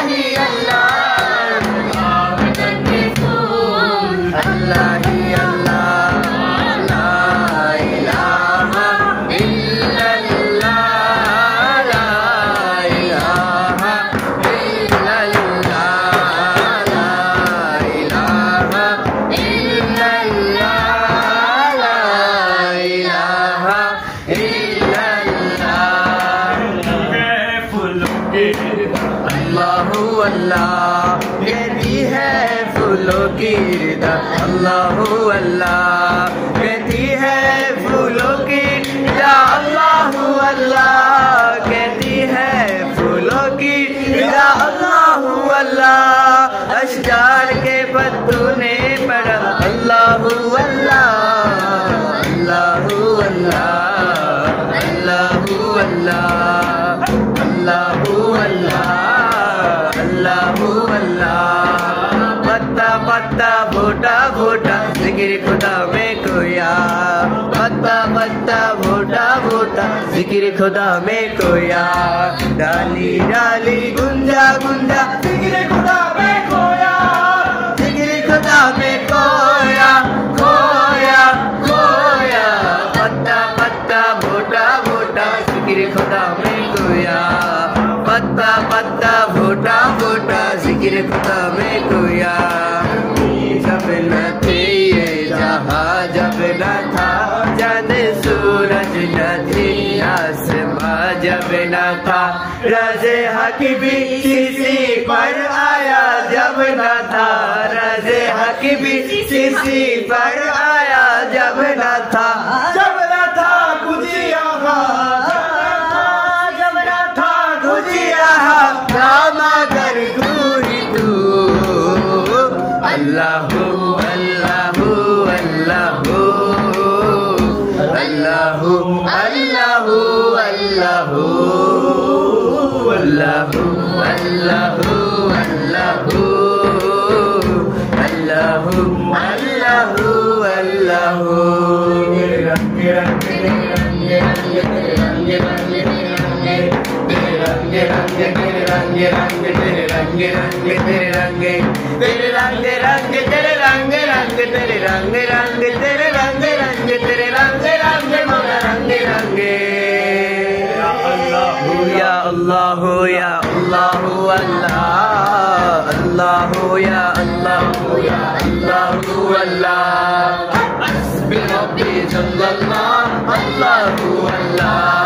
ही अल्लाह, अल्लाह ही अल्लाह, ला इलाहा इल्लल्लाह, ला इलाहा इल्लल्लाह, ला इलाहा इल्लल्लाह, ला इलाहा इल्लल्लाह। अल्लाहु अल्लाह कहती है फूलों की रिदा, अल्लाहु अल्लाह कहती है फूलों की रिदा, अल्लाहु अल्लाह कहती है फूलों की रिदा, अल्लाहु अल्लाह अशजार के पत्तों ने पढ़ा, अल्लाहु अल्लाह, अल्लाहु अल्लाह, अल्लाहु अल्लाह, अल्लाहु अल्लाह, अल्लाहु अल्लाह। पत्ता पत्ता भोटा भोटा जिक्र खुदा में कोया, पत्ता पत्ता भोटा भोटा जिक्र खुदा में कोया, डाली डाली गुंजा गुंजा जिक्र खुदा में खोया, जिक्र खुदा में खोया खोया खोया, पत्ता पत्ता भोटा भोटा जिक्र खुदा में कोया, पत्ता पत्ता भोटा भोटा जिक्र खुदा में कोया। जब न थे ये जहाँ, जब न था चांद सूरज न थी आसमां, जब न था राज़े हक भी किसी पर आया, जब न था राज़े हक भी किसी पर आया, जब न था, जब न था कुछ यहाँ, जब न था कुछ यहाँ, नाम कर दूरी तू, अल्लाहु अल्लाहु अल्लाहु अल्लाहु अल्लाहु अल्लाहु अल्लाहु अल्लाहु अल्लाहु अल्लाहु अल्लाहु रंगे रंगे रंगे रंगे रंगे रंगे रंगे रंगे तेरे रंगे रंगे तेरे रंगे रंगे तेरे रंगे तेरे रंगे रंगे तेरे रंगे रंगे तेरे रंगे रंगे तेरे रंगे रंगे तेरे रंगे रंगे मोरा रंगे रंगे। या अल्लाह या अल्लाह या अल्लाह अल्लाह अल्लाह या अल्लाह या अल्लाह अल्लाह हस्बी रब्बी जल्लल्लाह, अल्लाह अल्लाह